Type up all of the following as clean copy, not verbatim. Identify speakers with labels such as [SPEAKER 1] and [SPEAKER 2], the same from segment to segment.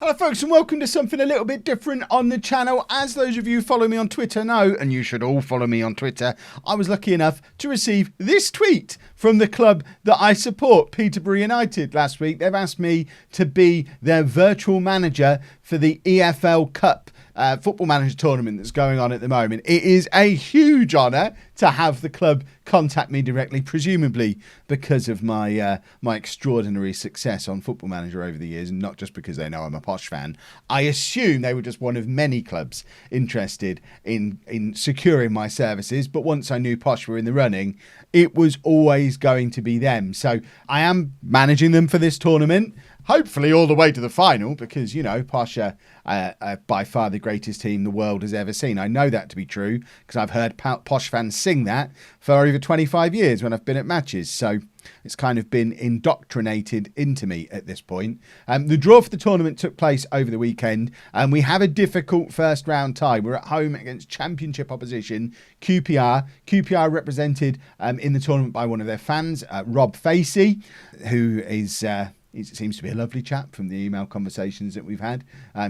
[SPEAKER 1] Hello folks and welcome to something a little bit different on the channel. As those of you who follow me on Twitter know, and you should all follow me on Twitter, I was lucky enough to receive this tweet from the club that I support, Peterborough United, last week. They've asked me to be their virtual manager for the EFL Cup football manager tournament that's going on at the moment. It is a huge honour to have the club contact me directly, presumably because of my my extraordinary success on Football Manager over the years, and not just because they know I'm a Posh fan. I assume they were just one of many clubs interested in securing my services, but once I knew Posh were in the running, it was always going to be them. So I am managing them for this tournament. Hopefully all the way to the final, because, you know, Posh are by far the greatest team the world has ever seen. I know that to be true because I've heard Posh fans sing that for over 25 years when I've been at matches. So it's kind of been indoctrinated into me at this point. The draw for the tournament took place over the weekend, and we have a difficult first round tie. We're at home against Championship opposition QPR. QPR represented in the tournament by one of their fans, Rob Facey, who is... It seems to be a lovely chap from the email conversations that we've had,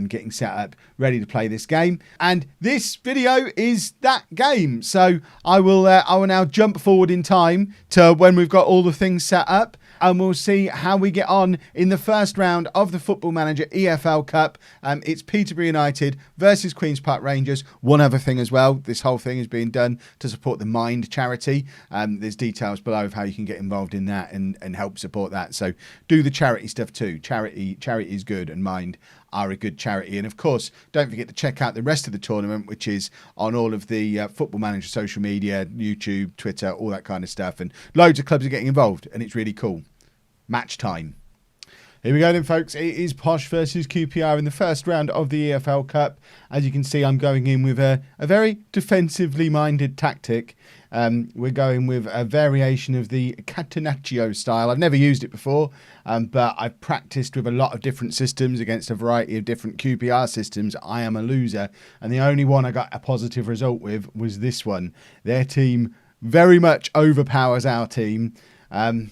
[SPEAKER 1] getting set up, ready to play this game. And this video is that game. So I will now jump forward in time to when we've got all the things set up, and we'll see how we get on in the first round of the Football Manager EFL Cup. It's Peterborough United versus Queen's Park Rangers. One other thing as well, this whole thing is being done to support the Mind charity. There's details below of how you can get involved in that and help support that. So do the charity stuff too. Charity is good, and Mind are a good charity. And of course, don't forget to check out the rest of the tournament, which is on all of the Football Manager social media, YouTube, Twitter, all that kind of stuff. And loads of clubs are getting involved, and it's really cool. Match time. Here we go then, folks. It is Posh versus QPR in the first round of the EFL Cup. As you can see, I'm going in with a very defensively minded tactic. We're going with a variation of the Catenaccio style. I've never used it before, but I've practiced with a lot of different systems against a variety of different QPR systems. I am a loser, and the only one I got a positive result with was this one. Their team very much overpowers our team.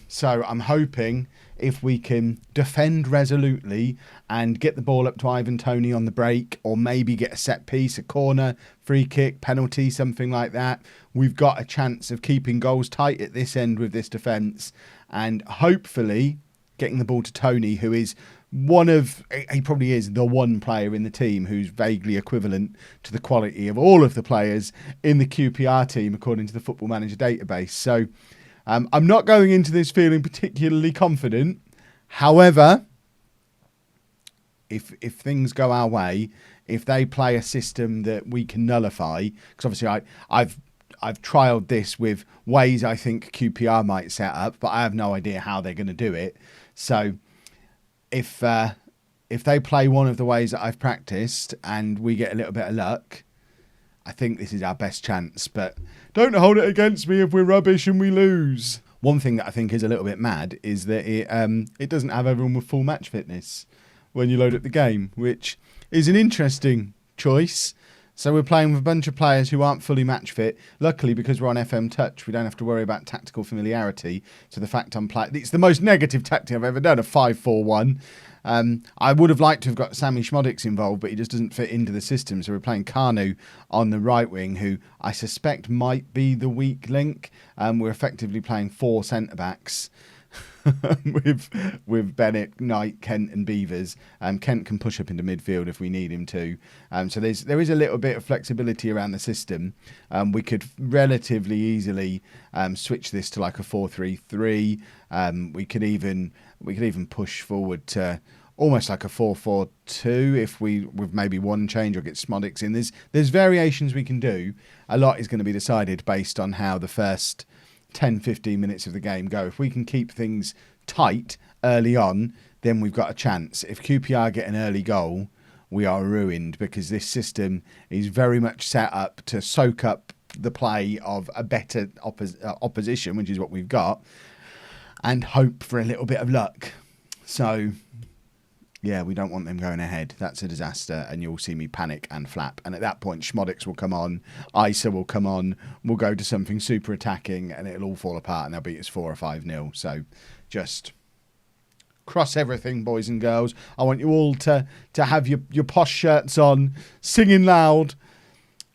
[SPEAKER 1] So I'm hoping if we can defend resolutely and get the ball up to Ivan Toney on the break, or maybe get a set piece, a corner, free kick, penalty, something like that, we've got a chance of keeping goals tight at this end with this defence, and hopefully getting the ball to Toney, who is he probably is the one player in the team who's vaguely equivalent to the quality of all of the players in the QPR team, according to the Football Manager database. So I'm not going into this feeling particularly confident. However, if things go our way, if they play a system that we can nullify, because obviously I've trialled this with ways I think QPR might set up, but I have no idea how they're going to do it. So if they play one of the ways that I've practiced and we get a little bit of luck, I think this is our best chance, but don't hold it against me if we're rubbish and we lose. One thing that I think is a little bit mad is that it doesn't have everyone with full match fitness when you load up the game, which is an interesting choice. So we're playing with a bunch of players who aren't fully match fit. Luckily, because we're on FM Touch, we don't have to worry about tactical familiarity. So the fact I'm playing, it's the most negative tactic I've ever done, a 5-4-1. I would have liked to have got Sammy Schmodix involved, but he just doesn't fit into the system. So we're playing Carnu on the right wing, who I suspect might be the weak link. We're effectively playing 4 centre-backs with Bennett, Knight, Kent and Beavers. Kent can push up into midfield if we need him to. So there is a little bit of flexibility around the system. We could relatively easily switch this to like a 4-3-3. We could even push forward to almost like a 4-4-2 if with maybe one change, or get Smodix in. There's variations we can do. A lot is going to be decided based on how the first 10-15 minutes of the game go. If we can keep things tight early on, then we've got a chance. If QPR get an early goal, we are ruined, because this system is very much set up to soak up the play of a better opposition, which is what we've got, and hope for a little bit of luck. So yeah, we don't want them going ahead. That's a disaster, and you'll see me panic and flap. And at that point, Schmodix will come on, Isa will come on, we'll go to something super attacking, and it'll all fall apart, and they'll beat us 4 or 5-0. So just cross everything, boys and girls. I want you all to have your posh shirts on, singing loud.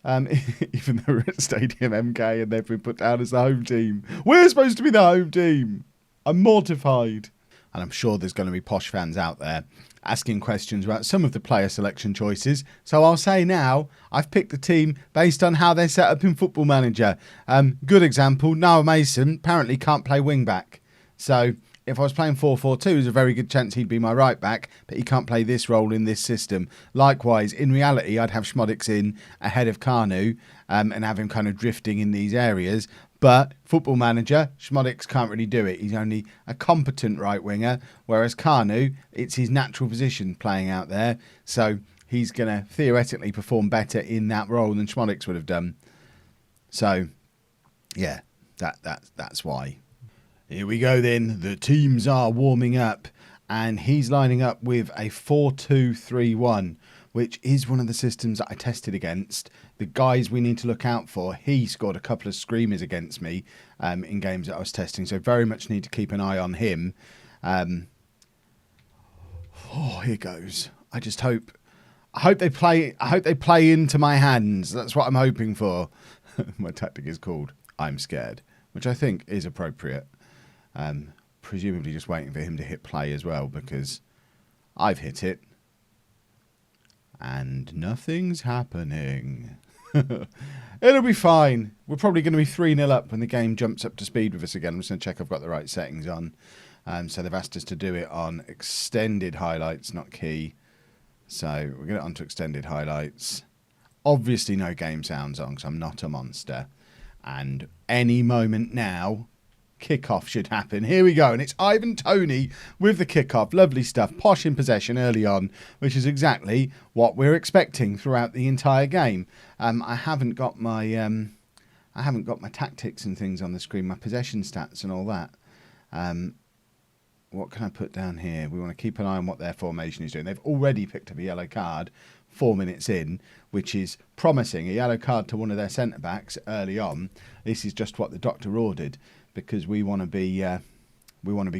[SPEAKER 1] Even though we're at Stadium MK and they've been put down as the home team. We're supposed to be the home team. I'm mortified. And I'm sure there's going to be Posh fans out there asking questions about some of the player selection choices. So I'll say now, I've picked the team based on how they're set up in Football Manager. Good example, Noah Mason apparently can't play wing back. So if I was playing 4-4-2, there's a very good chance he'd be my right back, but he can't play this role in this system. Likewise, in reality, I'd have Schmodix in ahead of Kanu and have him kind of drifting in these areas. But Football Manager, Schmodix can't really do it. He's only a competent right winger, whereas Kanu, it's his natural position playing out there. So he's going to theoretically perform better in that role than Schmodix would have done. So, yeah, that's why. Here we go then. The teams are warming up and he's lining up with a 4-2-3-1, which is one of the systems that I tested against. The guys we need to look out for, he scored a couple of screamers against me in games that I was testing, so very much need to keep an eye on him. Here goes. I hope they play into my hands. That's what I'm hoping for. My tactic is called I'm Scared, which I think is appropriate. Presumably just waiting for him to hit play as well, because I've hit it and nothing's happening. It'll be fine. We're probably going to be 3-0 up when the game jumps up to speed with us again. I'm just going to check I've got the right settings on. So they've asked us to do it on extended highlights, not key. So we'll get it onto extended highlights. Obviously no game sounds on because I'm not a monster. And any moment now, kickoff should happen. Here we go. And it's Ivan Toney with the kickoff. Lovely stuff. Posh in possession early on, which is exactly what we're expecting throughout the entire game. I haven't got my tactics and things on the screen, my possession stats and all that. What can I put down here? We want to keep an eye on what their formation is doing. They've already picked up a yellow card 4 minutes in, which is promising. A yellow card to one of their centre-backs early on. This is just what the doctor ordered, because we want to be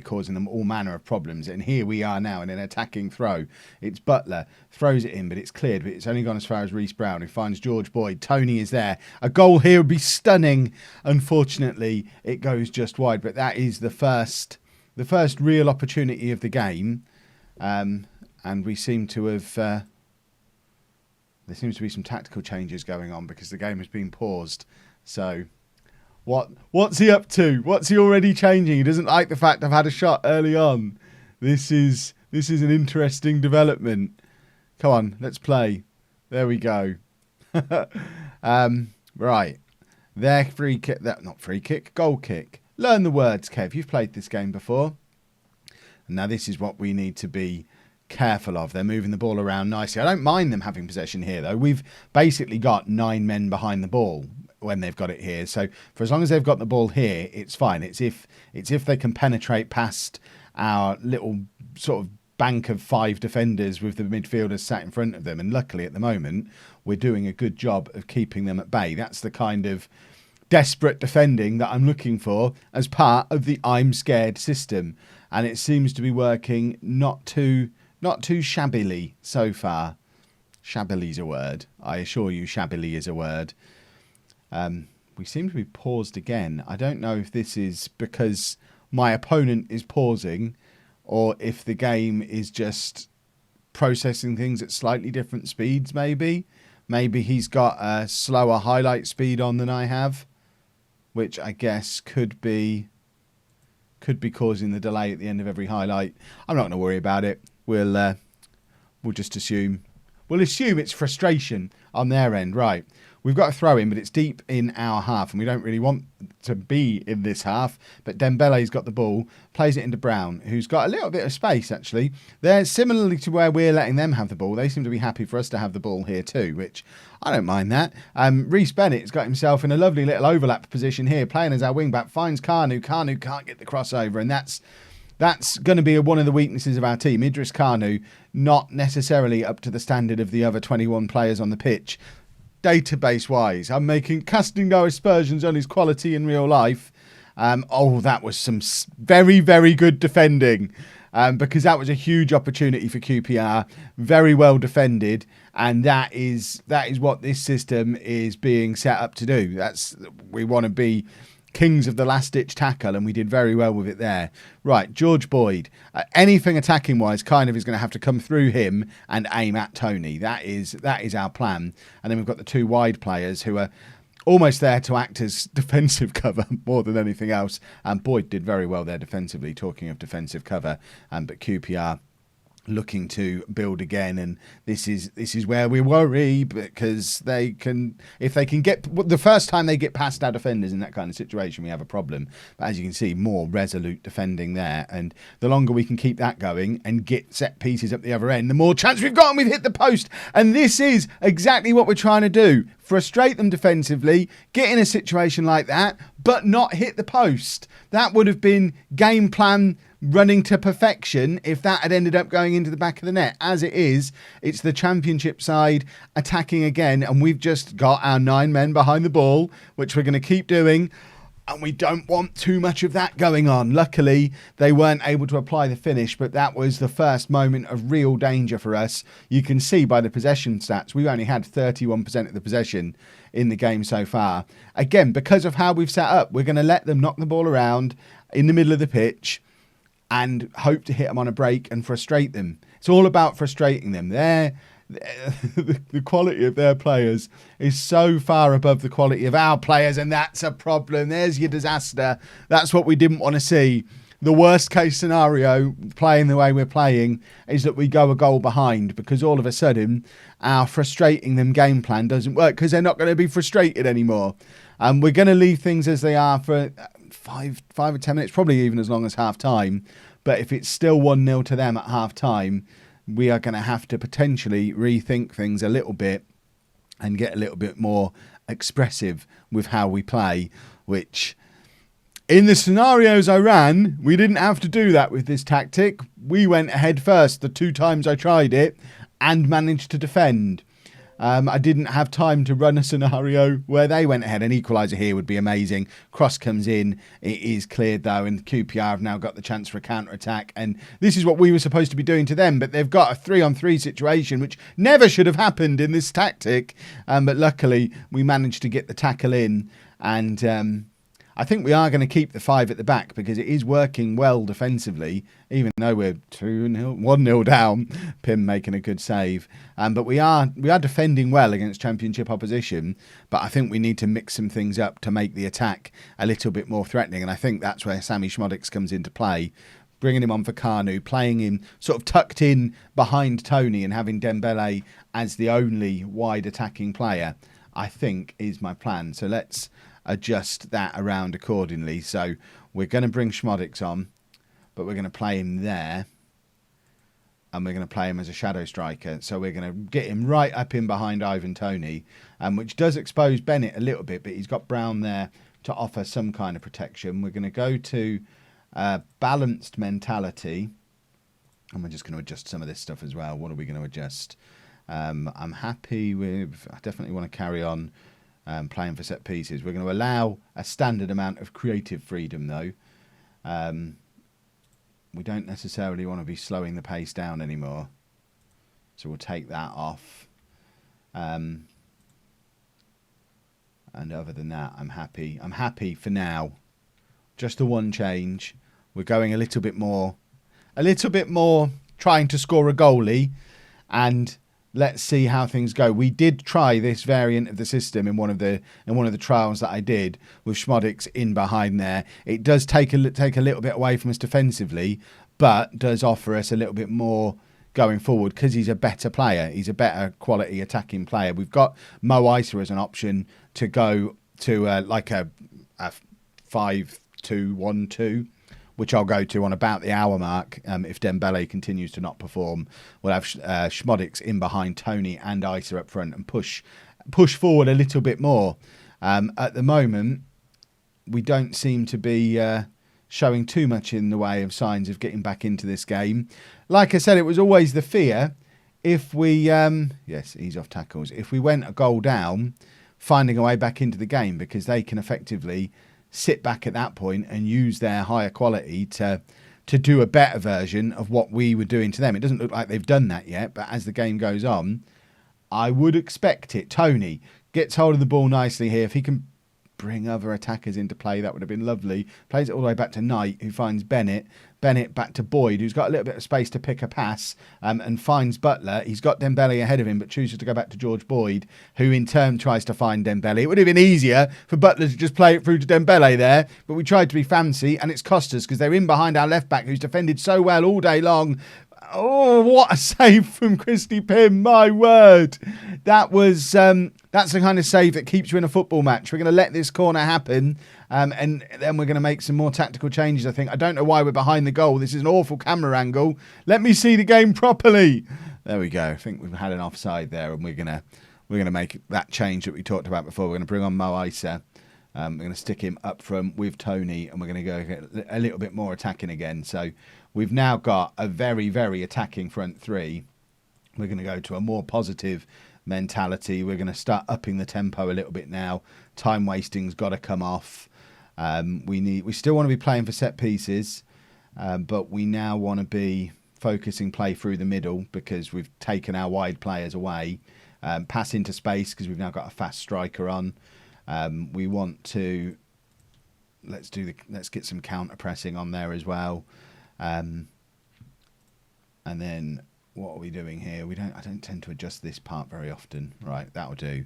[SPEAKER 1] causing them all manner of problems. And here we are now in an attacking throw. It's Butler, throws it in, but it's cleared. But it's only gone as far as Reece Brown, who finds George Boyd. Toney is there. A goal here would be stunning. Unfortunately, it goes just wide. But that is the first real opportunity of the game. And we seem to have... there seems to be some tactical changes going on because the game has been paused. So... What's he up to? What's he already changing? He doesn't like the fact I've had a shot early on. This is an interesting development. Come on, let's play. There we go. Right. Their free kick. Not free kick. Goal kick. Learn the words, Kev. You've played this game before. And now this is what we need to be careful of. They're moving the ball around nicely. I don't mind them having possession here, though. We've basically got 9 men behind the ball when they've got it here. So for as long as they've got the ball here, it's fine. It's if they can penetrate past our little sort of bank of 5 defenders with the midfielders sat in front of them. And luckily at the moment, we're doing a good job of keeping them at bay. That's the kind of desperate defending that I'm looking for as part of the I'm Scared system. And it seems to be working not too shabbily so far. Shabbily's a word. I assure you shabbily is a word. We seem to be paused again. I don't know if this is because my opponent is pausing or if the game is just processing things at slightly different speeds, maybe. Maybe he's got a slower highlight speed on than I have, which I guess could be causing the delay at the end of every highlight. I'm not going to worry about it. We'll just assume. We'll assume it's frustration on their end. Right. We've got a throw in, but it's deep in our half, and we don't really want to be in this half. But Dembele's got the ball, plays it into Brown, who's got a little bit of space, actually. They're similarly to where we're letting them have the ball. They seem to be happy for us to have the ball here too, which I don't mind that. Reece Bennett's got himself in a lovely little overlap position here, playing as our wing-back, finds Kanu. Kanu can't get the crossover, and that's going to be one of the weaknesses of our team. Idris Kanu, not necessarily up to the standard of the other 21 players on the pitch. Database-wise, I'm casting no aspersions on his quality in real life. That was some very, very good defending. because that was a huge opportunity for QPR, very well defended, and that is what this system is being set up to do. We want to be kings of the last-ditch tackle, and we did very well with it there. Right, George Boyd. Anything attacking-wise kind of is going to have to come through him and aim at Tony. That is our plan. And then we've got the two wide players who are almost there to act as defensive cover more than anything else. And Boyd did very well there defensively, talking of defensive cover. But QPR looking to build again, and this is where we worry, because if they can get the first time they get past our defenders in that kind of situation, we have a problem. But as you can see, more resolute defending there, and the longer we can keep that going and get set pieces up the other end, the more chance we've got, and we've hit the post. And this is exactly what we're trying to do: frustrate them defensively, get in a situation like that, but not hit the post. That would have been game plan running to perfection if that had ended up going into the back of the net. As it is, it's the Championship side attacking again, and we've just got our 9 men behind the ball, which we're going to keep doing, and we don't want too much of that going on. Luckily, they weren't able to apply the finish, but that was the first moment of real danger for us. You can see by the possession stats, we've only had 31% of the possession in the game so far. Again, because of how we've set up, we're going to let them knock the ball around in the middle of the pitch and hope to hit them on a break and frustrate them. It's all about frustrating them. The quality of their players is so far above the quality of our players, and that's a problem. There's your disaster. That's what we didn't want to see. The worst case scenario, playing the way we're playing, is that we go a goal behind, because all of a sudden our frustrating them game plan doesn't work, because they're not going to be frustrated anymore. We're going to leave things as they are for 5 or 10 minutes, probably even as long as half time. But if it's still 1-0 to them at half time, we are going to have to potentially rethink things a little bit and get a little bit more expressive with how we play, which in the scenarios I ran, we didn't have to do that with this tactic. We went ahead first the 2 times I tried it and managed to defend. I didn't have time to run a scenario where they went ahead. An equaliser here would be amazing. Cross comes in. It is cleared, though, and QPR have now got the chance for a counter-attack. And this is what we were supposed to be doing to them, but they've got a 3-on-3 situation, which never should have happened in this tactic. But luckily, we managed to get the tackle in. And I think we are going to keep the 5 at the back, because it is working well defensively, even though we're 1-0 down. Pim making a good save. But we are defending well against Championship opposition, but I think we need to mix some things up to make the attack a little bit more threatening, and I think that's where Sammy Schmodix comes into play. Bringing him on for Kanu, playing him sort of tucked in behind Tony, and having Dembele as the only wide attacking player, I think is my plan. So let's adjust that around accordingly. So we're going to bring Schmodix on, but we're going to play him there, and we're going to play him as a shadow striker. So we're going to get him right up in behind Ivan Toney, which does expose Bennett a little bit, but he's got Brown there to offer some kind of protection. We're going to go to balanced mentality, and we're just going to adjust some of this stuff as well. What are we going to adjust? I'm happy with, I definitely want to carry on playing for set pieces. We're going to allow a standard amount of creative freedom, though. We don't necessarily want to be slowing the pace down anymore, so we'll take that off. And other than that, I'm happy. I'm happy for now. Just the one change. We're going a little bit more trying to score a goalie, and let's see how things go. We did try this variant of the system in one of the trials that I did with Schmodix in behind there. It does take a little bit away from us defensively, but does offer us a little bit more going forward, because he's a better player. He's a better quality attacking player. We've got Mo Isa as an option to go to like a 5-2-1-2. Which I'll go to on about the hour mark. If Dembele continues to not perform, we'll have Schmodix in behind Tony and Isa up front, and push forward a little bit more. At the moment, we don't seem to be showing too much in the way of signs of getting back into this game. Like I said, it was always the fear. If we, yes, ease off tackles. If we went a goal down, finding a way back into the game, because they can effectively sit back at that point and use their higher quality to to do a better version of what we were doing to them. It doesn't look like they've done that yet, but as the game goes on, I would expect it. Tony gets hold of the ball nicely here. If he can bring other attackers into play, that would have been lovely. Plays it all the way back to Knight, who finds Bennett. Bennett back to Boyd, who's got a little bit of space to pick a pass, and finds Butler. He's got Dembele ahead of him, but chooses to go back to George Boyd, who in turn tries to find Dembele. It would have been easier for Butler to just play it through to Dembele there, but we tried to be fancy, and it's cost us because they're in behind our left-back, who's defended so well all day long. Oh, what a save from Christy Pym, my word. That was that's the kind of save that keeps you in a football match. We're going to let this corner happen, and then we're going to make some more tactical changes, I think. I don't know why we're behind the goal. This is an awful camera angle. Let me see the game properly. There we go. I think we've had an offside there, and we're going to make that change that we talked about before. We're going to bring on Mo Issa. We're going to stick him up front with Tony, and we're going to go get a little bit more attacking again. So we've now got a very, very attacking front three. We're going to go to a more positive mentality. We're going to start upping the tempo a little bit now. Time wasting's got to come off. We still want to be playing for set pieces, but we now want to be focusing play through the middle because we've taken our wide players away. Pass into space because we've now got a fast striker on. We want to let's get some counter pressing on there as well, and then what are we doing here? I don't tend to adjust this part very often. Right, that'll do.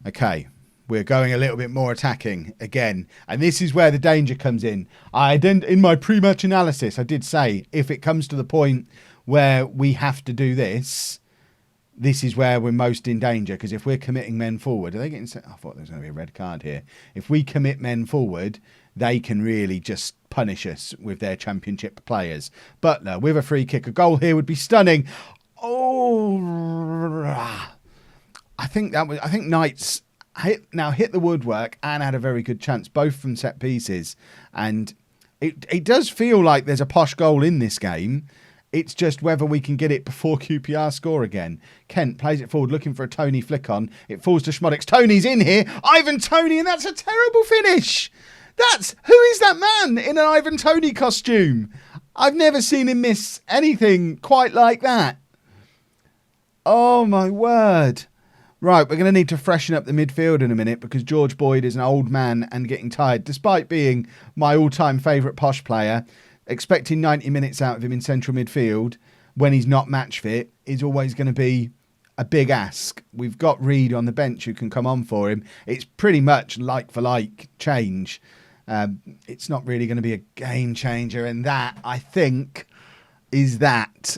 [SPEAKER 1] Okay, we're going a little bit more attacking again, and this is where the danger comes in. In my pre-match analysis, I did say if it comes to the point where we have to do this. This is where we're most in danger, because if we're committing men forward, are they getting set? I thought there was going to be a red card here. If we commit men forward, they can really just punish us with their Championship players. Butler with a free kick. A goal here would be stunning. Oh, I think Knight's hit the woodwork and had a very good chance, both from set pieces. And it does feel like there's a Posh goal in this game. It's just whether we can get it before QPR score again. Kent plays it forward, looking for a Tony flick on. It falls to Schmodix. Tony's in here. Ivan Toney, and that's a terrible finish. Who is that man in an Ivan Toney costume? I've never seen him miss anything quite like that. Oh, my word. Right, we're going to need to freshen up the midfield in a minute because George Boyd is an old man and getting tired, despite being my all-time favourite Posh player. Expecting 90 minutes out of him in central midfield when he's not match fit is always going to be a big ask. We've got Reed on the bench who can come on for him. It's pretty much like for like change. It's not really going to be a game changer, and that, I think, is that.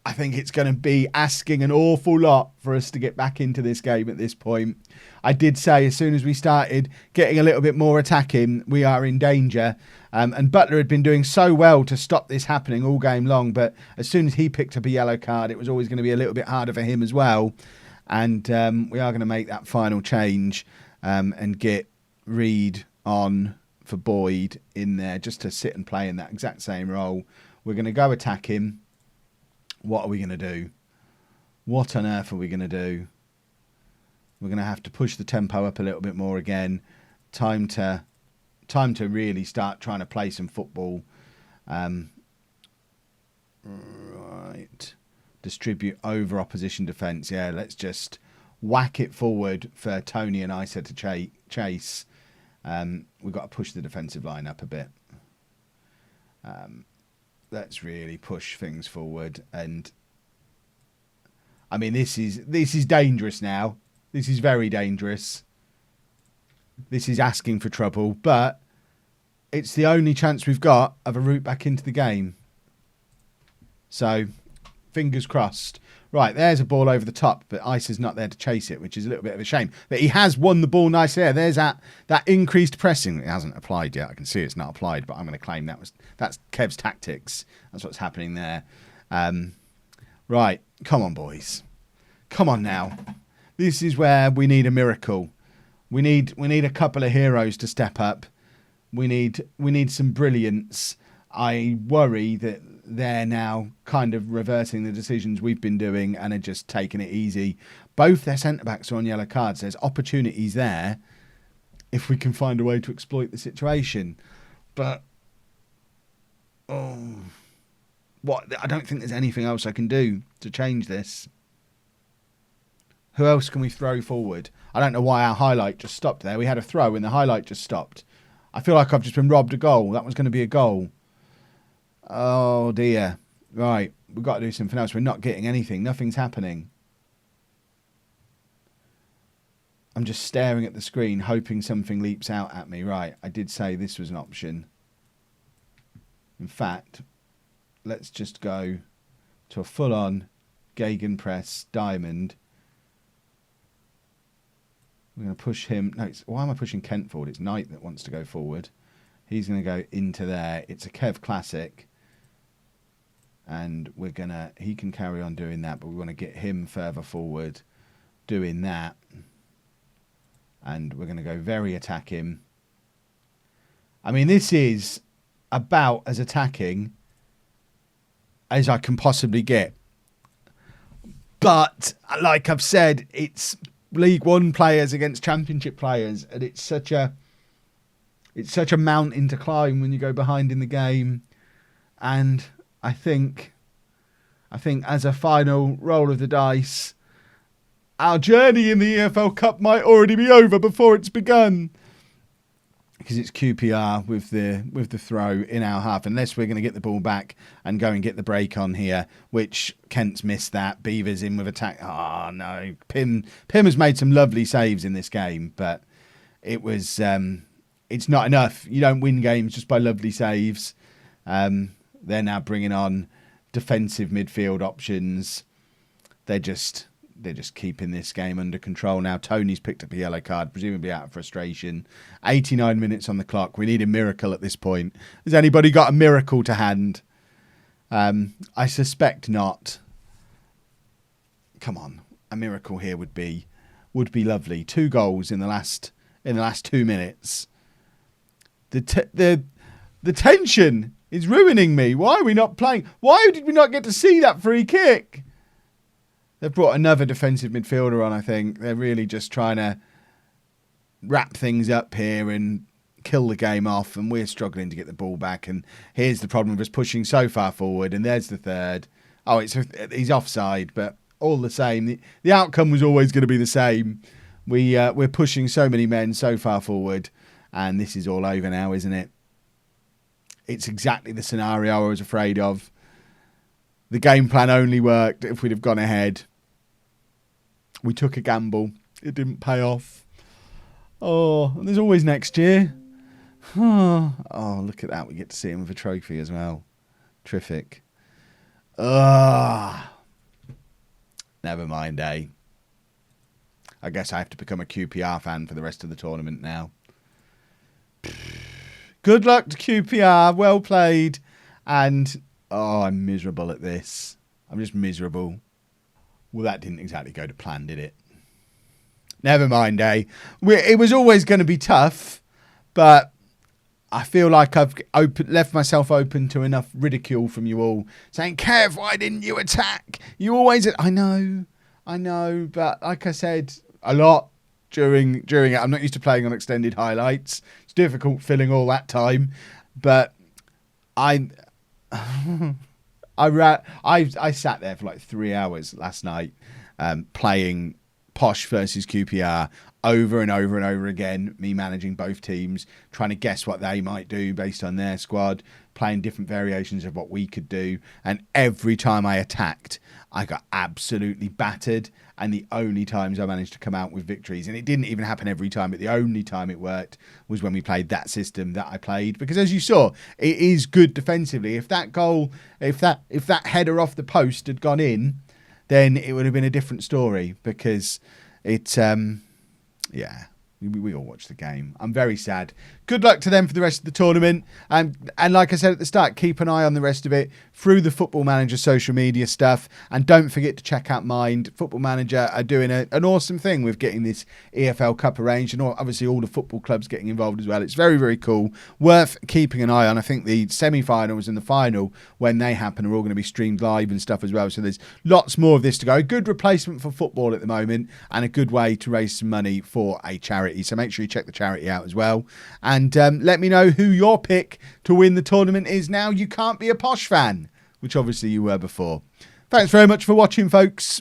[SPEAKER 1] I think it's going to be asking an awful lot for us to get back into this game at this point. I did say as soon as we started getting a little bit more attacking, we are in danger. And Butler had been doing so well to stop this happening all game long. But as soon as he picked up a yellow card, it was always going to be a little bit harder for him as well. And we are going to make that final change and get Reed on for Boyd in there just to sit and play in that exact same role. We're going to go attack him. What are we going to do? What on earth are we going to do? We're going to have to push the tempo up a little bit more again. Time to really start trying to play some football. Right. Distribute over opposition defence. Yeah, let's just whack it forward for Tony and Issa to chase. We've got to push the defensive line up a bit. Let's really push things forward. And I mean, this is dangerous now. This is very dangerous. This is asking for trouble, but it's the only chance we've got of a route back into the game. So, fingers crossed. Right, there's a ball over the top, but Issa's not there to chase it, which is a little bit of a shame. But he has won the ball nicely there. There's that increased pressing. It hasn't applied yet. I can see it's not applied, but I'm going to claim that's Kev's tactics. That's what's happening there. Right, come on, boys. Come on now. This is where we need a miracle. We need a couple of heroes to step up. We need some brilliance. I worry that they're now kind of reversing the decisions we've been doing and are just taking it easy. Both their centre-backs are on yellow cards. There's opportunities there if we can find a way to exploit the situation. But Oh, what? I don't think there's anything else I can do to change this. Who else can we throw forward? I don't know why our highlight just stopped there. We had a throw and the highlight just stopped. I feel like I've just been robbed a goal. That was going to be a goal. Oh, dear. Right, we've got to do something else. We're not getting anything. Nothing's happening. I'm just staring at the screen, hoping something leaps out at me. Right, I did say this was an option. In fact, let's just go to a full-on gegenpress diamond. We're going to push him. No, why am I pushing Kent forward? It's Knight that wants to go forward. He's going to go into there. It's a Kev Classic. And we're going to... He can carry on doing that, but we want to get him further forward doing that. And we're going to go very attacking. I mean, this is about as attacking as I can possibly get. But, like I've said, it's League One players against Championship players, and it's such a mountain to climb when you go behind in the game. And I think as a final roll of the dice, our journey in the EFL Cup might already be over before it's begun. Because it's QPR with the throw in our half, unless we're going to get the ball back and go and get the break on here, which Kent's missed that. Beaver's in with attack. Oh, no. Pim has made some lovely saves in this game, but it was it's not enough. You don't win games just by lovely saves. They're now bringing on defensive midfield options. They're just keeping this game under control now. Tony's picked up a yellow card, presumably out of frustration. 89 minutes on the clock. We need a miracle at this point. Has anybody got a miracle to hand? I suspect not. Come on, a miracle here would be lovely. 2 goals in the last 2 minutes. The tension is ruining me. Why are we not playing? Why did we not get to see that free kick? They've brought another defensive midfielder on, I think. They're really just trying to wrap things up here and kill the game off, and we're struggling to get the ball back. And here's the problem of us pushing so far forward, and there's the third. Oh, he's offside, but all the same, the outcome was always going to be the same. We're pushing so many men so far forward, and this is all over now, isn't it? It's exactly the scenario I was afraid of. The game plan only worked if we'd have gone ahead. We took a gamble. It didn't pay off. Oh, and there's always next year. Oh, look at that. We get to see him with a trophy as well. Terrific. Never mind, eh? I guess I have to become a QPR fan for the rest of the tournament now. Good luck to QPR. Well played. And... oh, I'm miserable at this. I'm just miserable. Well, that didn't exactly go to plan, did it? Never mind, eh? It was always going to be tough, but I feel like I've left myself open to enough ridicule from you all, saying, Kev, why didn't you attack? You always... I know, but like I said, a lot during it. I'm not used to playing on extended highlights. It's difficult filling all that time, but I sat there for like 3 hours last night playing Posh versus QPR over and over and over again, me managing both teams, trying to guess what they might do based on their squad, playing different variations of what we could do. And every time I attacked, I got absolutely battered. And the only times I managed to come out with victories, and it didn't even happen every time, but the only time it worked was when we played that system that I played. Because as you saw, it is good defensively. If that goal, if that header off the post had gone in, then it would have been a different story. Because it, we all watched the game. I'm very sad. Good luck to them for the rest of the tournament. And like I said at the start, keep an eye on the rest of it through the Football Manager social media stuff. And don't forget to check out Mind. Football Manager are doing an awesome thing with getting this EFL Cup arranged. And obviously all the football clubs getting involved as well. It's very, very cool. Worth keeping an eye on. I think the semi-finals and the final, when they happen, are all going to be streamed live and stuff as well. So there's lots more of this to go. A good replacement for football at the moment. And a good way to raise some money for a charity. So make sure you check the charity out as well. And And let me know who your pick to win the tournament is now you can't be a Posh fan, which obviously you were before. Thanks very much for watching, folks.